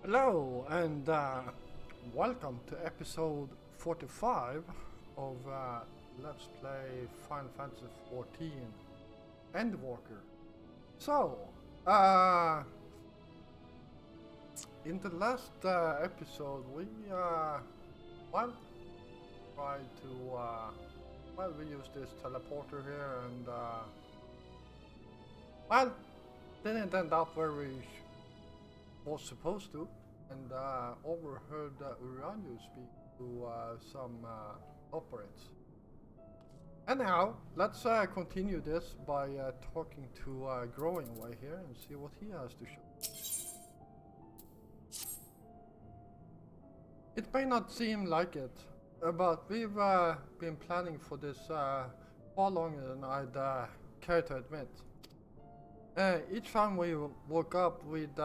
Hello and welcome to episode 45 of Let's Play Final Fantasy XIV Endwalker. So, in the last episode we well, tried to we used this teleporter here and didn't end up where we was supposed to, and overheard Uranyu speak to some operates. Anyhow, let's continue this by talking to Growing Way here and see what he has to show. It may not seem like it, but we've been planning for this far longer than I'd care to admit. Each time we woke up, we'd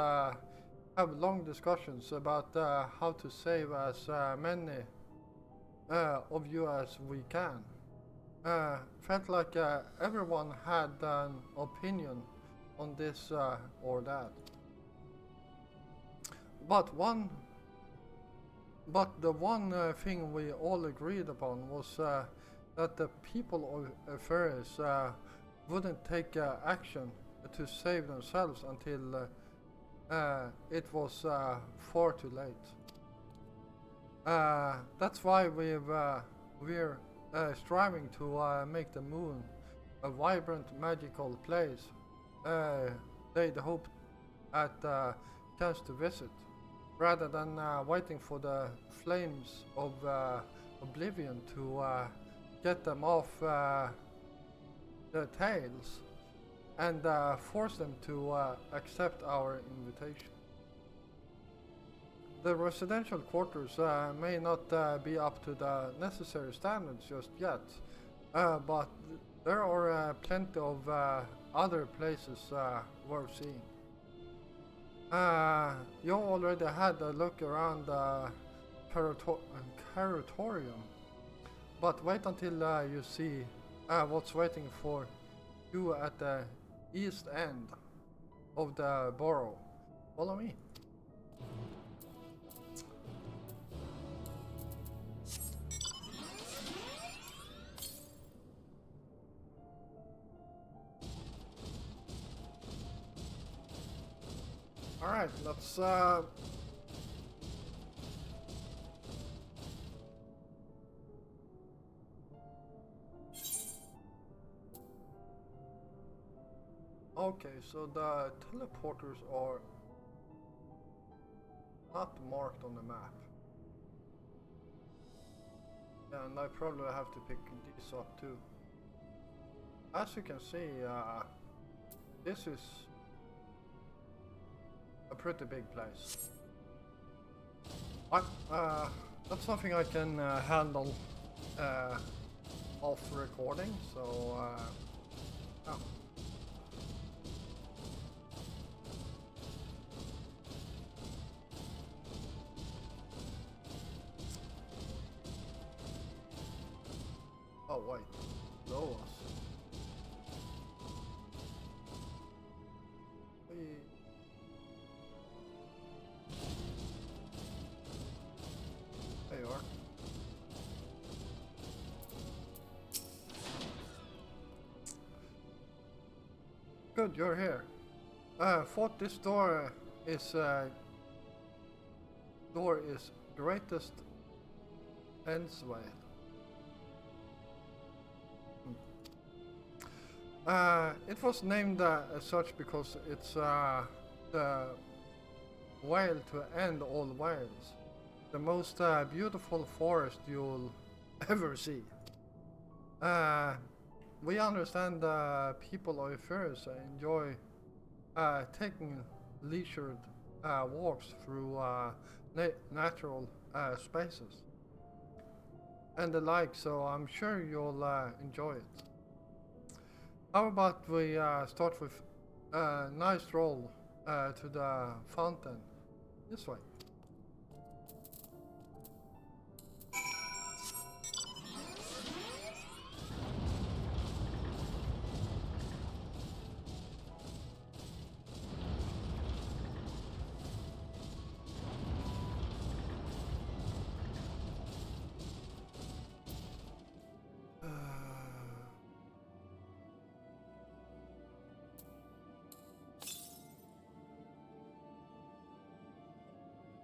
have long discussions about how to save as many of you as we can. Felt like everyone had an opinion on this or that. But the one thing we all agreed upon was that the people of affairs wouldn't take action to save themselves until it was far too late. That's why we're striving to make the moon a vibrant, magical place they'd hope at chance to visit, rather than waiting for the flames of oblivion to get them off their tails and force them to accept our invitation. The residential quarters may not be up to the necessary standards just yet, but there are plenty of other places worth seeing. You already had a look around the Curatorium, but wait until you see what's waiting for you at the east end of the borough. Follow me. Alright, let's okay, so the teleporters are not marked on the map. And I probably have to pick these up too. As you can see, this is a pretty big place. That's something I can handle off recording, so oh. Oh wait, below us. There you are. Good, you're here. Thought this door is greatest endsway. It was named as such because it's the whale to end all whales. The most beautiful forest you'll ever see. We understand people of affairs enjoy taking leisured walks through natural spaces and the like, so I'm sure you'll enjoy it. How about we start with a nice stroll to the fountain this way.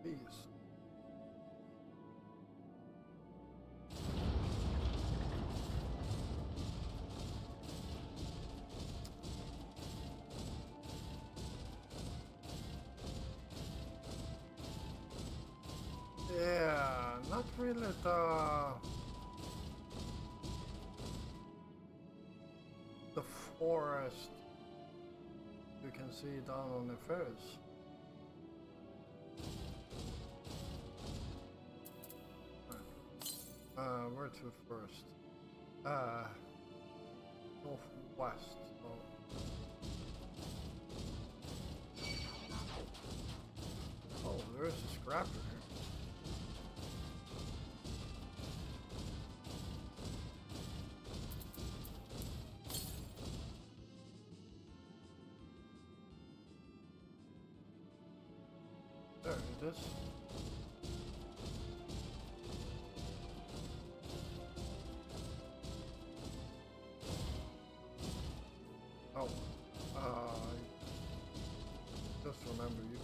Please. Yeah, not really the forest you can see down on the Ferris. Where to first? Northwest. Oh, there's a scrapper here. There it is. Oh, just remember you.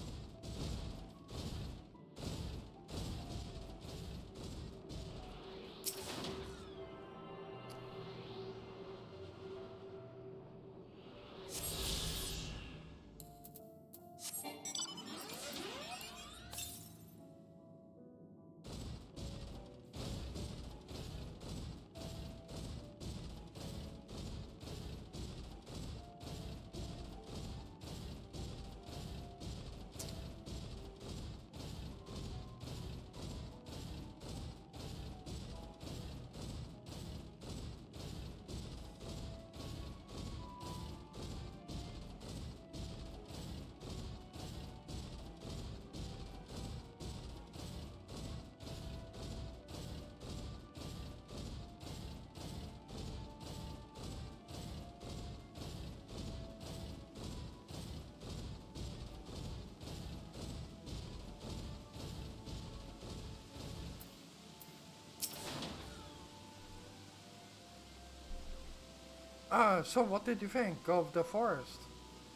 So what did you think of the forest?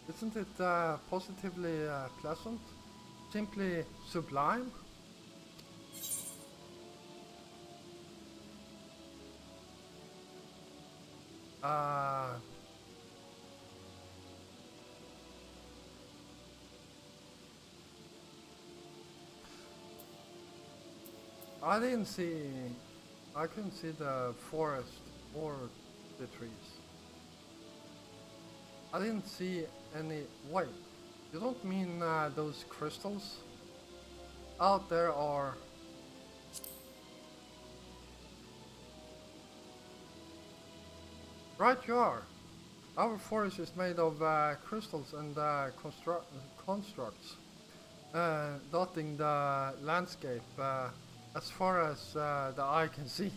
Isn't it positively pleasant? Simply sublime? Uh, I didn't see, I couldn't see the forest or the trees. I didn't see any, wait, you don't mean those crystals? Out there are... Right you are. Our forest is made of crystals and constructs, dotting the landscape as far as the eye can see.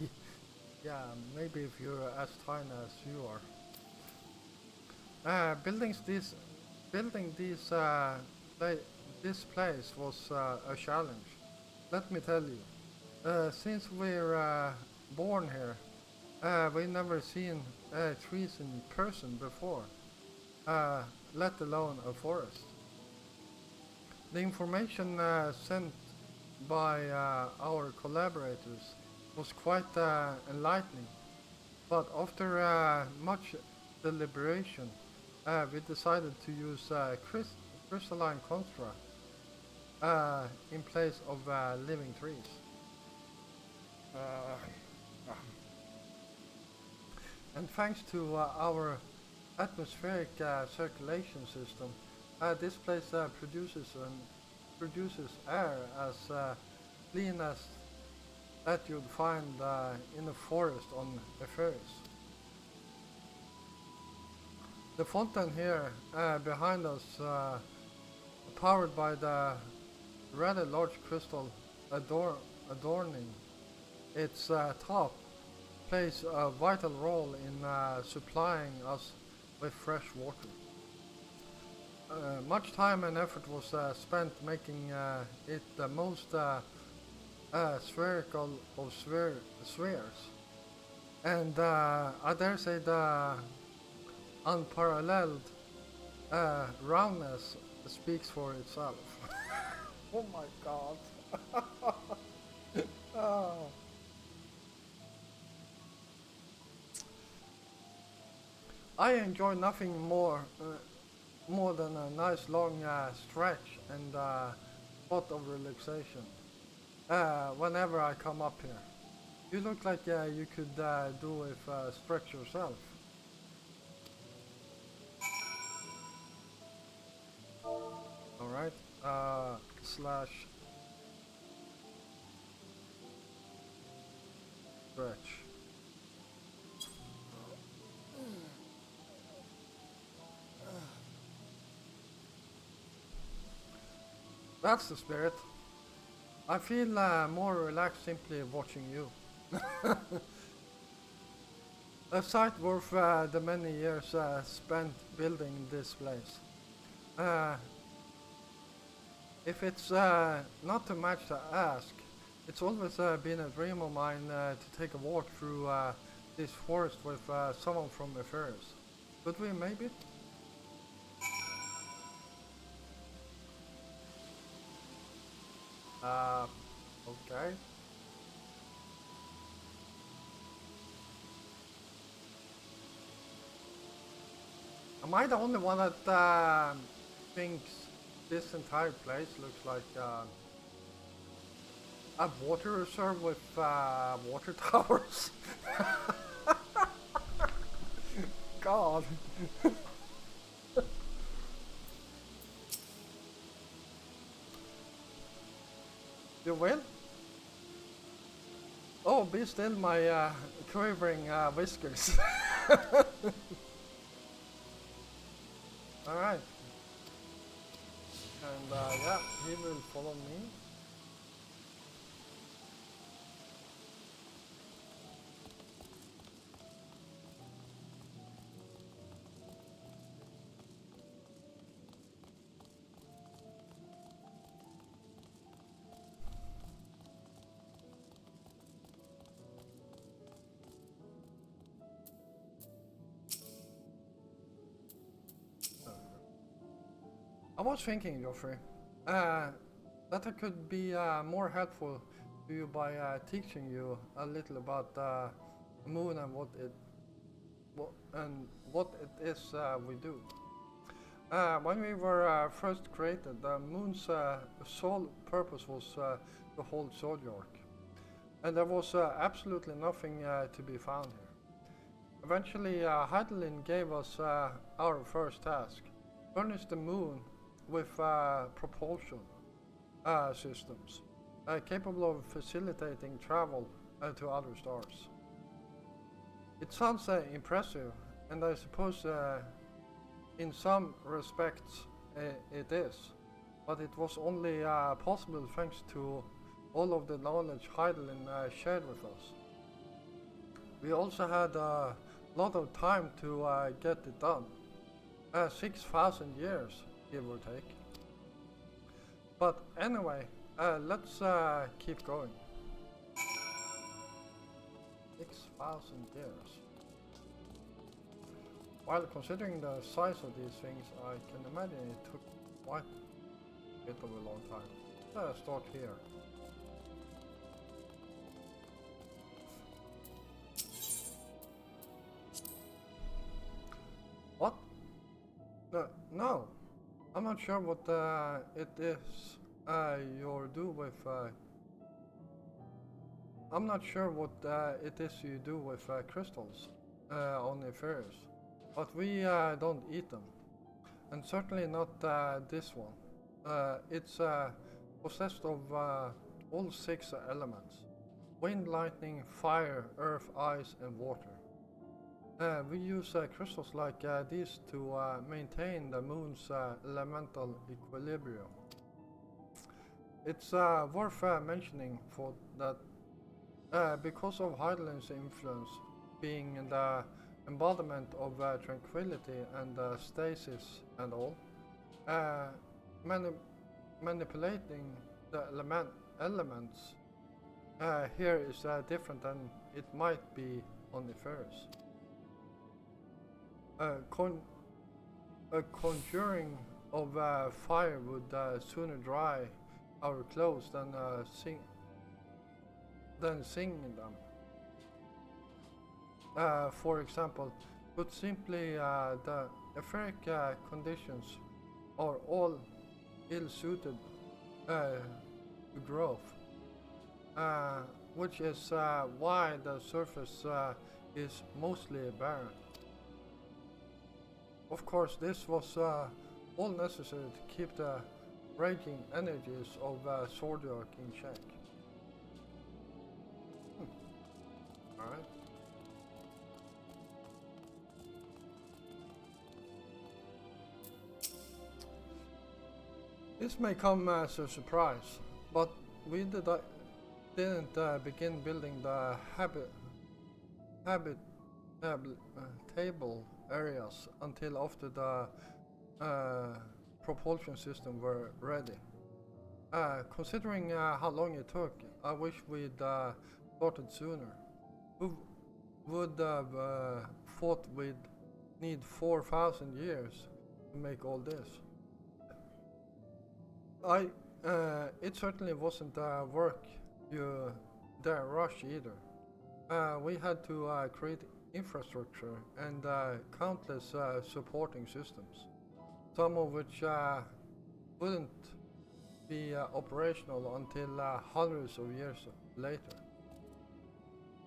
Yeah, maybe if you're as tiny as you are. Building this place was a challenge. Let me tell you. Since we're born here, we've never seen trees in person before, let alone a forest. The information sent by our collaborators was quite enlightening, but after much deliberation, we decided to use crystalline construct in place of living trees. And thanks to our atmospheric circulation system, this place produces air as clean as that you'd find in a forest on a Ferris. The fountain here behind us, powered by the rather large crystal adorning its top, plays a vital role in supplying us with fresh water. Much time and effort was spent making it the most spherical of spheres, and I dare say the unparalleled roundness speaks for itself. Oh my god. Oh. I enjoy nothing more than a nice long stretch and spot of relaxation whenever I come up here. You look like you could do with stretch yourself. Alright, slash stretch. That's the spirit. I feel more relaxed simply watching you. A sight worth the many years spent building this place. Uh, if it's not too much to ask, it's always been a dream of mine to take a walk through this forest with someone from affairs. Could we maybe? Okay. Am I the only one that thinks this entire place looks like a water reserve with water towers? God. You will? Oh, be still my quivering whiskers. Alright. And yeah, he will follow me. I was thinking, Geoffrey, that I could be more helpful to you by teaching you a little about the moon and what it is we do. When we were first created, the moon's sole purpose was to hold Zodiac, and there was absolutely nothing to be found here. Eventually, Heidelin gave us our first task: furnish the moon with propulsion systems capable of facilitating travel to other stars. It sounds impressive, and I suppose in some respects it is, but it was only possible thanks to all of the knowledge Heidelin shared with us. We also had a lot of time to get it done. 6,000 years, give or take. But anyway, let's keep going. 6,000 years. While considering the size of these things, I can imagine it took quite a bit of a long time. Let's start here. What? No. I'm not sure what it is you do with. I'm not sure what it is you do with crystals on the fairs, but we don't eat them, and certainly not this one. It's possessed of all 6 elements: wind, lightning, fire, earth, ice, and water. We use crystals like these to maintain the moon's elemental equilibrium. It's worth mentioning for that because of Heidelin's influence being the embodiment of tranquility and stasis and all, manipulating the elements here is different than it might be on the Ferris. A conjuring of fire would sooner dry our clothes than singing them. For example, put simply, the etheric conditions are all ill-suited to growth, which is why the surface is mostly barren. Of course, this was all necessary to keep the raging energies of Zodiac in check. Alright. This may come as a surprise, but we didn't begin building the table areas until after the propulsion system were ready. Considering how long it took, I wish we'd started sooner. Who would have thought we'd need 4,000 years to make all this? It certainly wasn't work you dare rush either. We had to create infrastructure and countless supporting systems, some of which wouldn't be operational until hundreds of years later.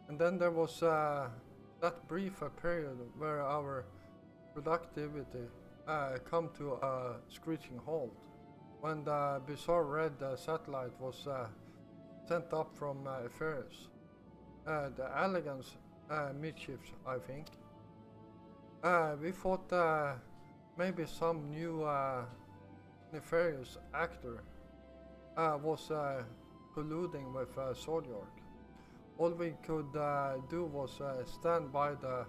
And then there was that brief period where our productivity come to a screeching halt, when the bizarre red satellite was sent up from Ephirus. The Elegance midships, I think. We thought maybe some new nefarious actor was colluding with Zodiac. All we could do was stand by the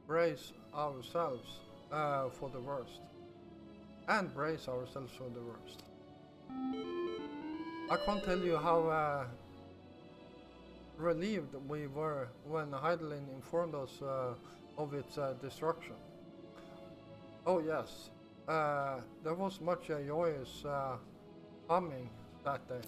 brace ourselves for the worst. And brace ourselves for the worst. I can't tell you how relieved we were when Heidelin informed us of its destruction. Oh yes, there was much joyous humming that day.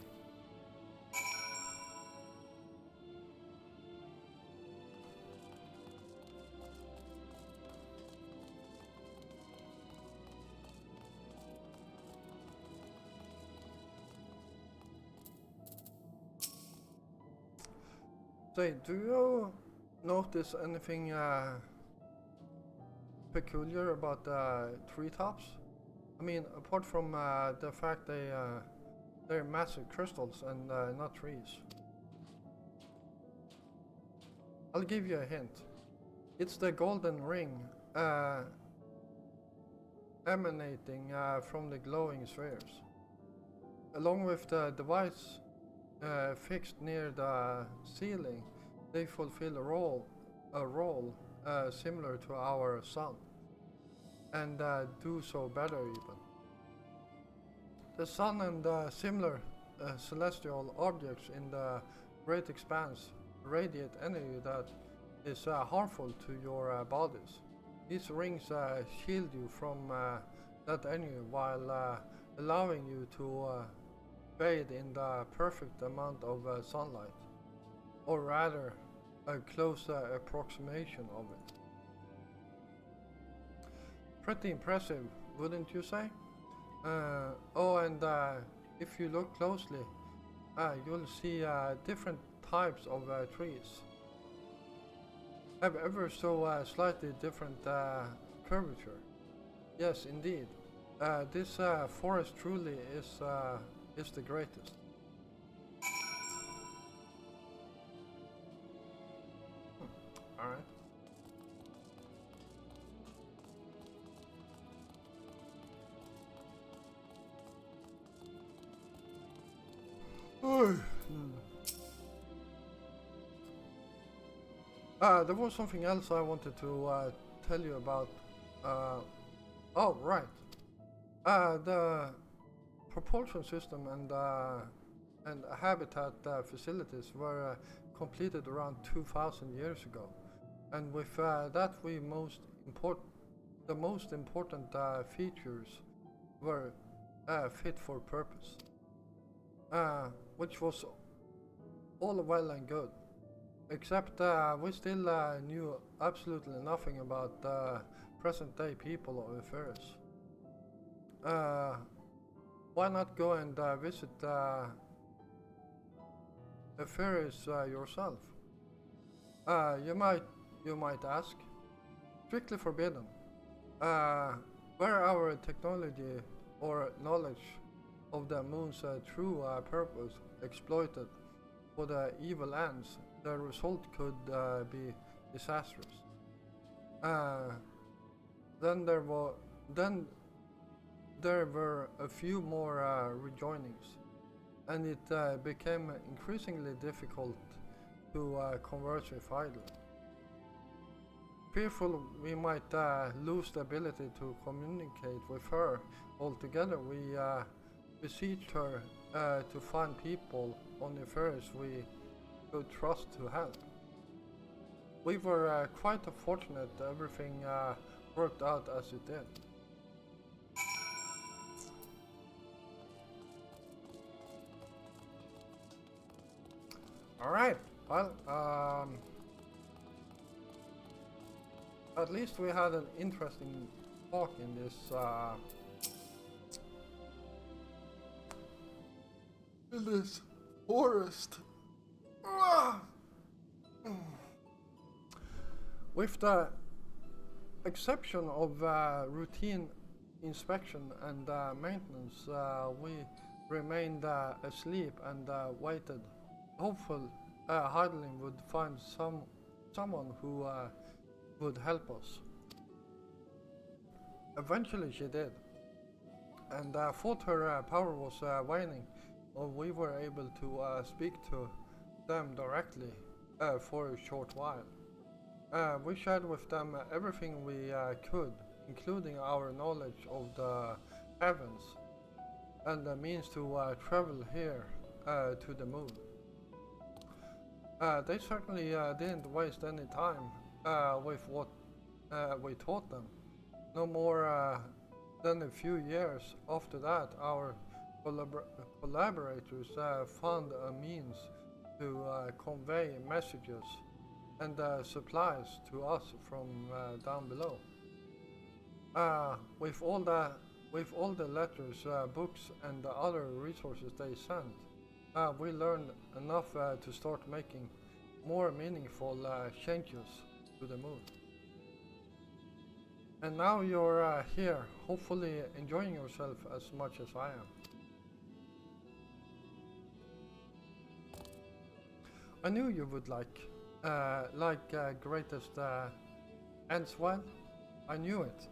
Say, do you notice anything peculiar about the treetops? I mean, apart from the fact they're massive crystals and not trees. I'll give you a hint. It's the golden ring emanating from the glowing spheres. Along with the device fixed near the ceiling, they fulfill a role similar to our sun, and do so better even. The sun and similar celestial objects in the great expanse radiate energy that is harmful to your bodies. These rings shield you from that energy while allowing you to bathe in the perfect amount of sunlight, or rather a close approximation of it. Pretty impressive, wouldn't you say? Oh, and if you look closely, you'll see different types of trees. Have ever so slightly different curvature. Yes, indeed. This forest truly is the greatest. All right. There was something else I wanted to tell you about. Oh, right. The propulsion system and habitat facilities were completed around 2,000 years ago, and with that, the most important features were fit for purpose. which was all well and good. Except we still knew absolutely nothing about present day people of affairs. Why not go and visit affairs yourself? You might ask. Strictly forbidden. Where our technology or knowledge of the moon's true purpose exploited for the evil ends, the result could be disastrous. Then there were a few more rejoinings, and it became increasingly difficult to converse with either. Fearful we might lose the ability to communicate with her altogether, we beseeched her to find people on the affairs we could trust to help. We were quite fortunate everything worked out as it did. Alright, well, at least we had an interesting talk in this forest. With the exception of routine inspection and maintenance, we remained asleep and waited, hopeful Heidelin would find someone who would help us. Eventually she did, and thought her power was waning, or we were able to speak to them directly for a short while. We shared with them everything we could, including our knowledge of the heavens and the means to travel here to the moon. They certainly didn't waste any time with what we taught them. No more than a few years after that, our collaborators found a means to convey messages and supplies to us from down below. With all the letters, books, and the other resources they sent, we learned enough to start making more meaningful changes to the moon. And now you're here, hopefully enjoying yourself as much as I am. I knew you would like greatest ends well. I knew it.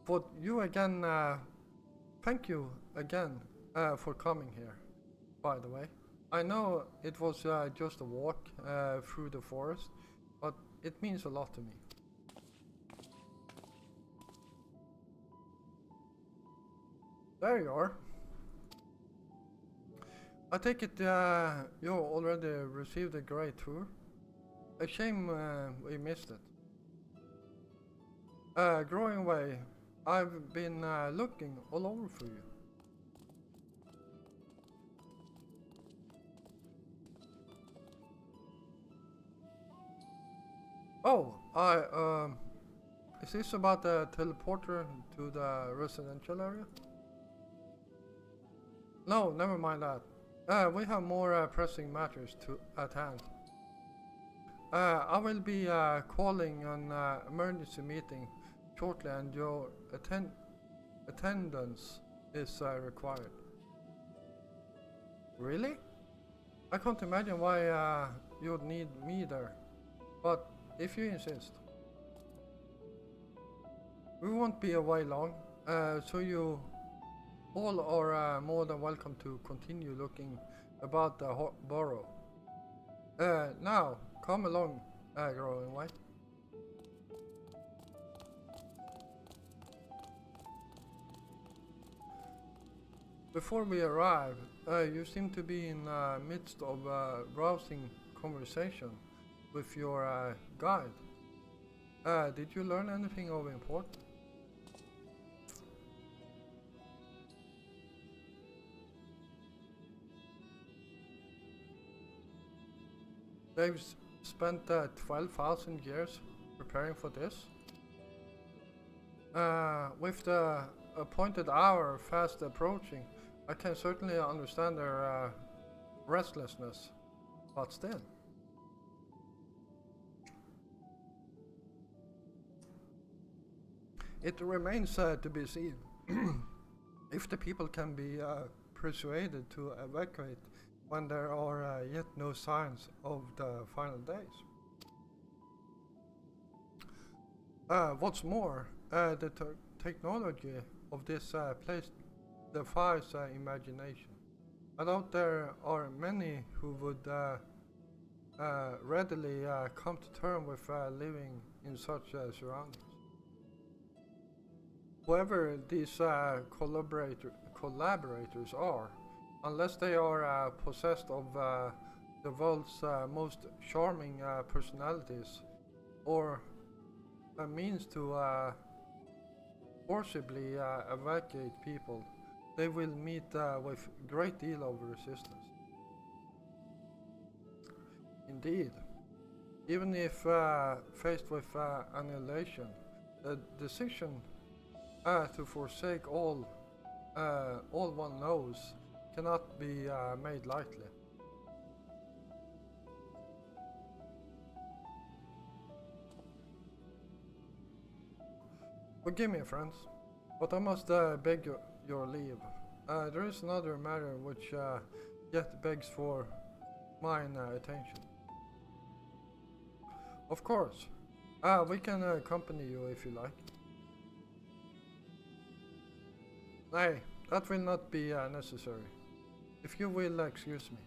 But you again, thank you again for coming here, by the way. I know it was just a walk through the forest, but it means a lot to me. There you are. I take it you already received a great tour. A shame we missed it. Growing way, I've been looking all over for you. Oh, is this about the teleporter to the residential area? No, never mind that. We have more pressing matters at hand. I will be calling an emergency meeting shortly, and your attendance is required. Really? I can't imagine why you'd need me there, but if you insist. We won't be away long, so you all are more than welcome to continue looking about the borough. Now, come along, Growing Way. Before we arrive, you seem to be in the midst of a rousing conversation with your guide. Did you learn anything of importance? They've spent 12,000 years preparing for this. With the appointed hour fast approaching, I can certainly understand their restlessness, but still. It remains to be seen if the people can be persuaded to evacuate when there are yet no signs of the final days. What's more, the technology of this place defies imagination. I doubt there are many who would readily come to terms with living in such surroundings. Whoever these collaborators are, unless they are possessed of the world's most charming personalities, or a means to forcibly evacuate people, they will meet with great deal of resistance. Indeed, even if faced with annihilation, the decision to forsake all one knows cannot be made lightly. Forgive me, friends, but I must beg your leave. There is another matter which yet begs for mine attention. Of course, we can accompany you if you like. Nay, that will not be necessary. If you will excuse me.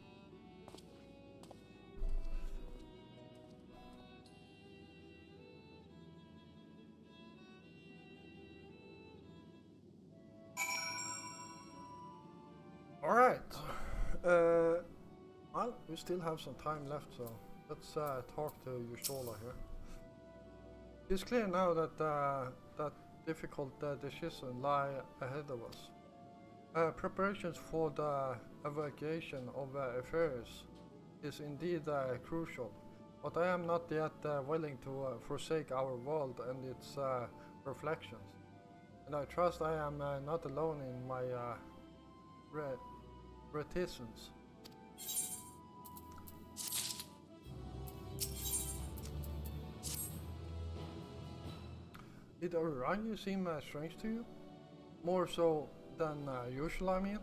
Alright. Well, we still have some time left, so let's talk to Yustola here. It's clear now that that difficult decision lie ahead of us. Preparations for the evacuation of affairs is indeed crucial, but I am not yet willing to forsake our world and its reflections. And I trust I am not alone in my reticence. Did Orion seem strange to you? More so than usual, I mean?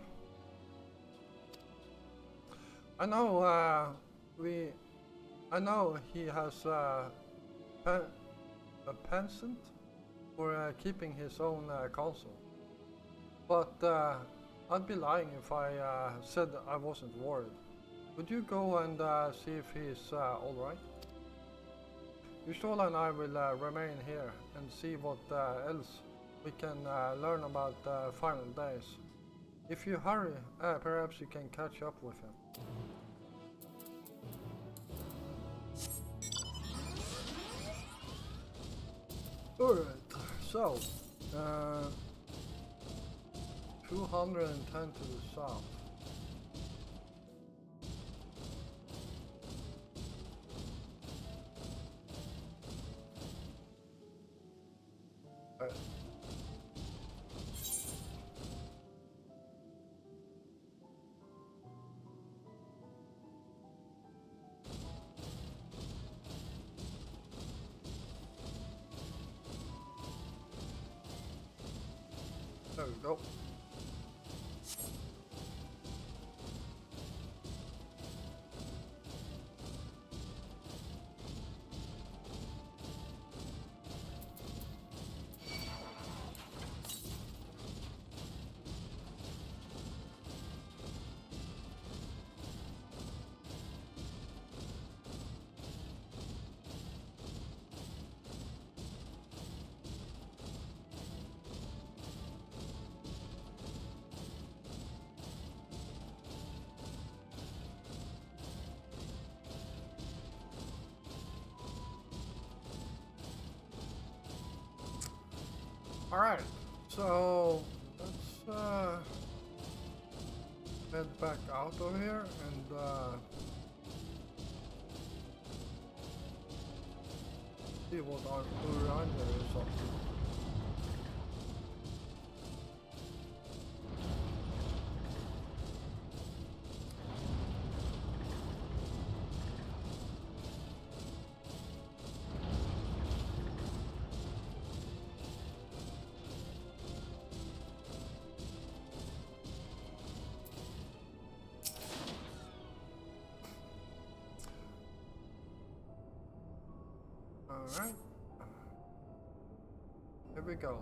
I know I know he has a penchant for keeping his own counsel, but I'd be lying if I said I wasn't worried. Would you go and see if he's alright? Yustola and I will remain here and see what else we can learn about the final days. If you hurry, perhaps you can catch up with him. Alright, so 210 to the south. There we go. Alright, so let's head back out of here and see what around there is up to. Alright. Here we go.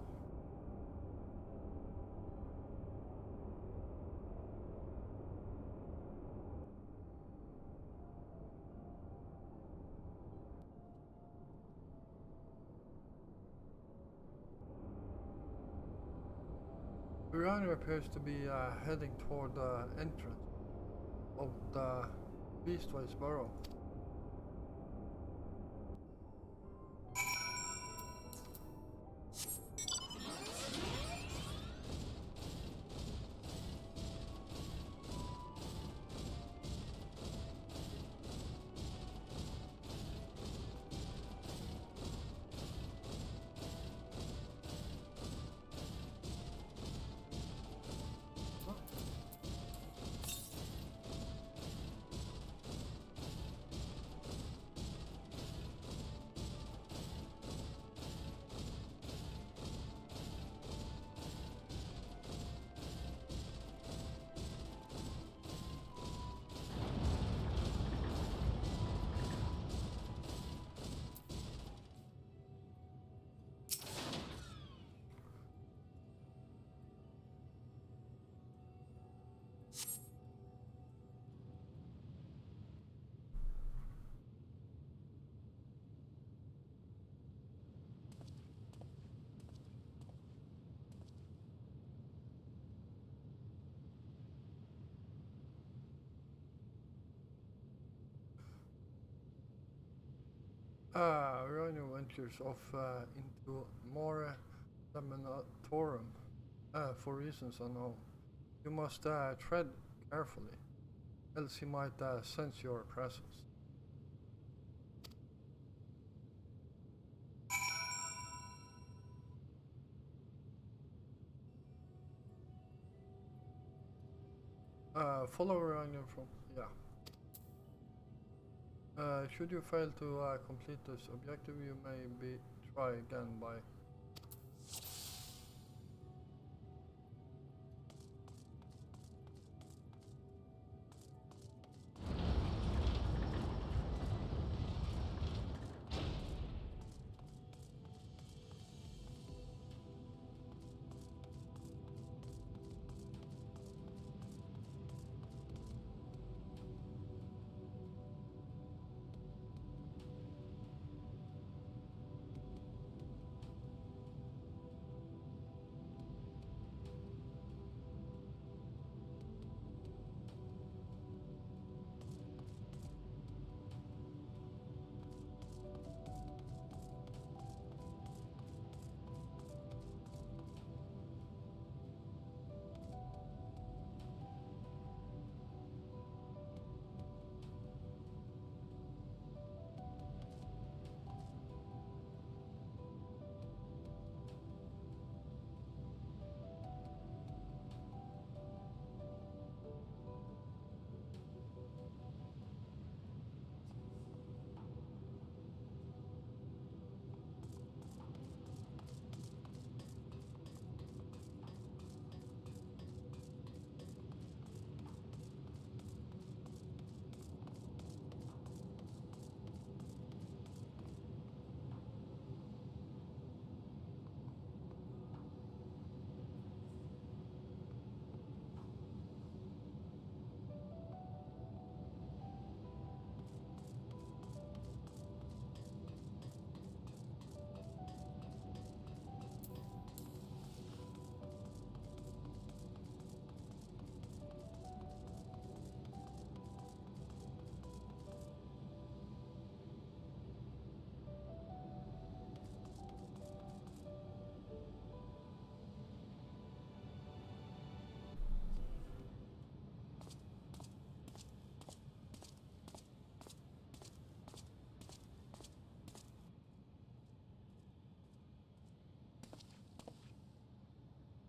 Urania appears to be heading toward the entrance of the Beastways burrow. Urania ventures off into more Laminatorum for reasons unknown. You must tread carefully, else he might sense your presence. Follow Urania from... yeah. Should you fail to complete this objective, you may try again by...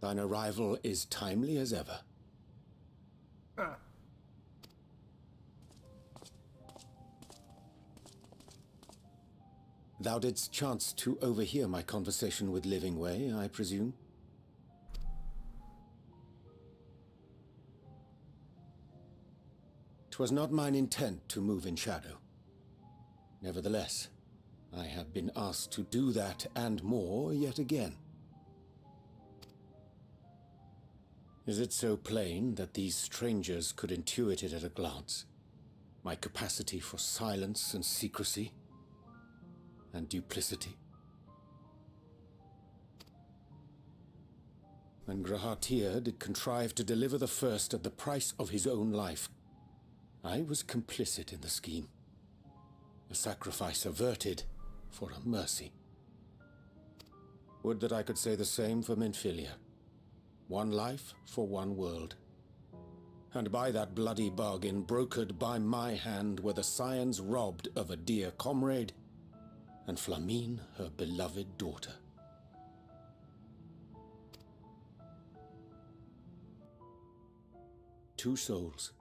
Thine arrival is timely as ever. Ah. Thou didst chance to overhear my conversation with Living Way, I presume? 'Twas not mine intent to move in shadow. Nevertheless, I have been asked to do that and more yet again. Is it so plain that these strangers could intuit it at a glance? My capacity for silence and secrecy and duplicity? When Grahatir did contrive to deliver the first at the price of his own life, I was complicit in the scheme. A sacrifice averted for a mercy. Would that I could say the same for Menphilia. One life for one world. And by that bloody bargain brokered by my hand were the scions robbed of a dear comrade, and Flamine her beloved daughter. Two souls,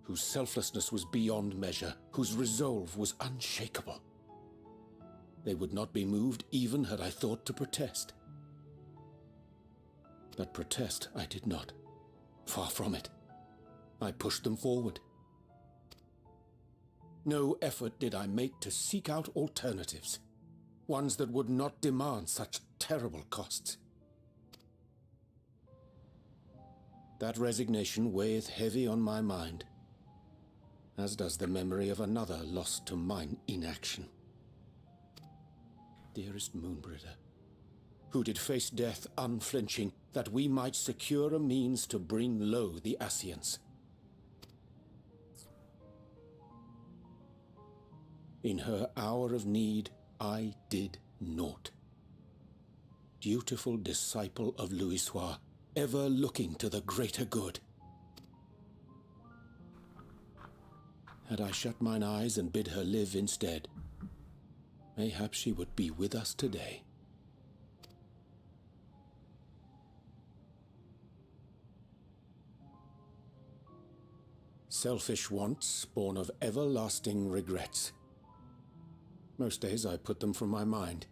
whose selflessness was beyond measure, whose resolve was unshakable. They would not be moved even had I thought to protest. But protest I did not. Far from it. I pushed them forward. No effort did I make to seek out alternatives, ones that would not demand such terrible costs. That resignation weigheth heavy on my mind, as does the memory of another lost to mine inaction. Dearest Moonbringer, who did face death unflinching, that we might secure a means to bring low the Ascians. In her hour of need, I did naught. Dutiful disciple of Louisoix, ever looking to the greater good. Had I shut mine eyes and bid her live instead, mayhap she would be with us today. Selfish wants born of everlasting regrets. Most days I put them from my mind,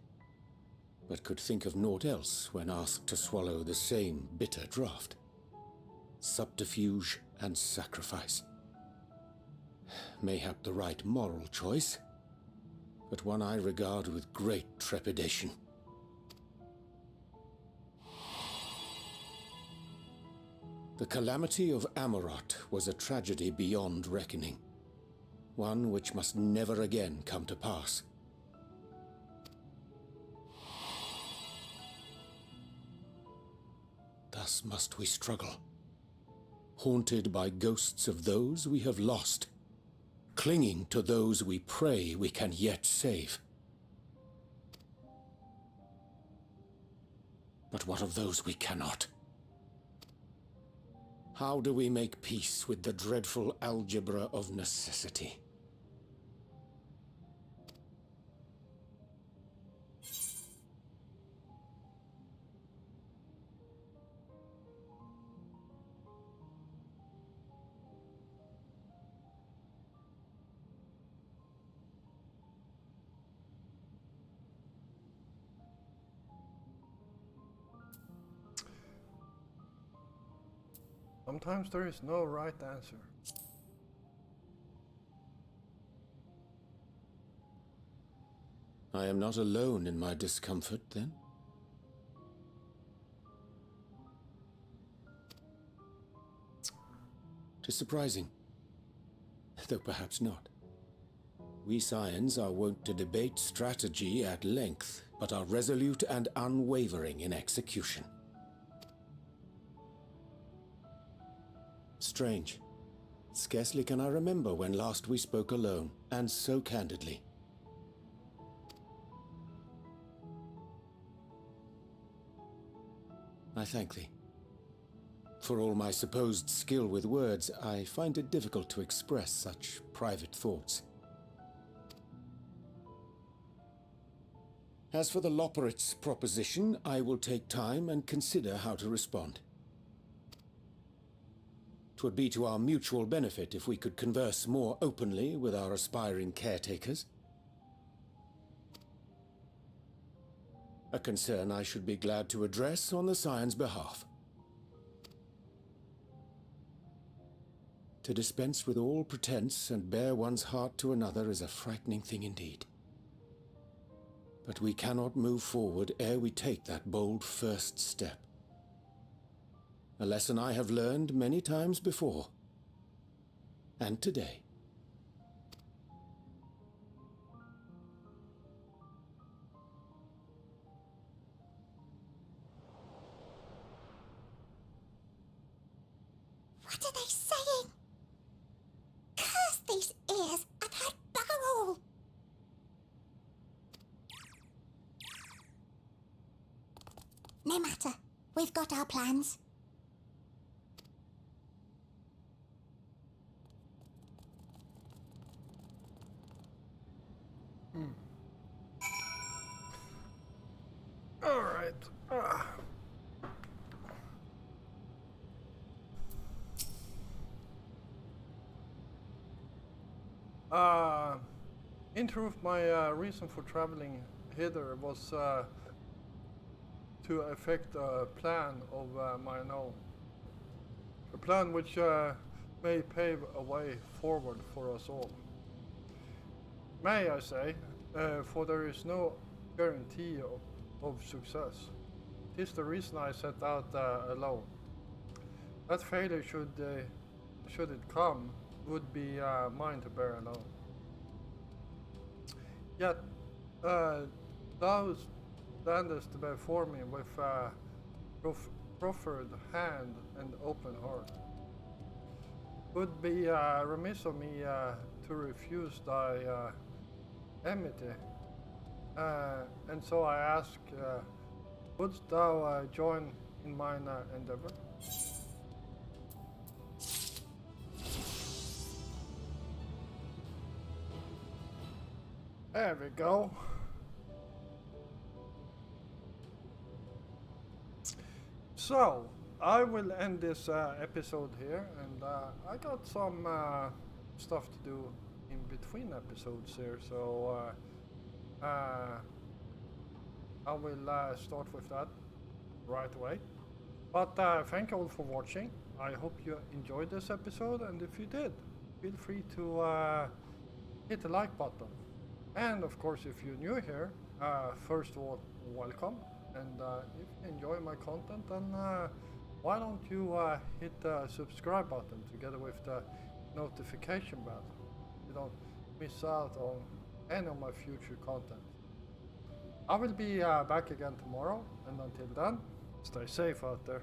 but could think of naught else when asked to swallow the same bitter draught. Subterfuge and sacrifice. Mayhap the right moral choice, but one I regard with great trepidation. The calamity of Amarot was a tragedy beyond reckoning, one which must never again come to pass. Thus must we struggle, haunted by ghosts of those we have lost, clinging to those we pray we can yet save. But what of those we cannot? How do we make peace with the dreadful algebra of necessity? Sometimes there is no right answer. I am not alone in my discomfort, then? "'Tis surprising, though perhaps not. We scions are wont to debate strategy at length, but are resolute and unwavering in execution. Strange. Scarcely can I remember when last we spoke alone, and so candidly. I thank thee. For all my supposed skill with words, I find it difficult to express such private thoughts. As for the Loporit's proposition, I will take time and consider how to respond. 'Twould be to our mutual benefit if we could converse more openly with our aspiring caretakers. A concern I should be glad to address on the Scion's behalf. To dispense with all pretense and bare one's heart to another is a frightening thing indeed. But we cannot move forward ere we take that bold first step. A lesson I have learned many times before. And today. What are they saying? Curse these ears and I'd bugger all! No matter. We've got our plans. All right. In truth, my reason for traveling hither was to effect a plan of mine own. A plan which may pave a way forward for us all. May I say, for there is no guarantee of success. 'Tis the reason I set out alone. That failure, should it come, would be mine to bear alone. Yet, thou standest before me with proffered hand and open heart. Would be remiss of me to refuse thy enmity. And so I ask, wouldst thou join in mine endeavor? There we go. So, I will end this episode here, and I got some stuff to do in between episodes here, so I will start with that right away. But thank you all for watching. I hope you enjoyed this episode, and if you did, feel free to hit the like button. And of course, if you're new here, first of all, welcome. And if you enjoy my content, then why don't you hit the subscribe button together with the notification bell. You don't miss out on any of my future content. I will be back again tomorrow, and until then, stay safe out there.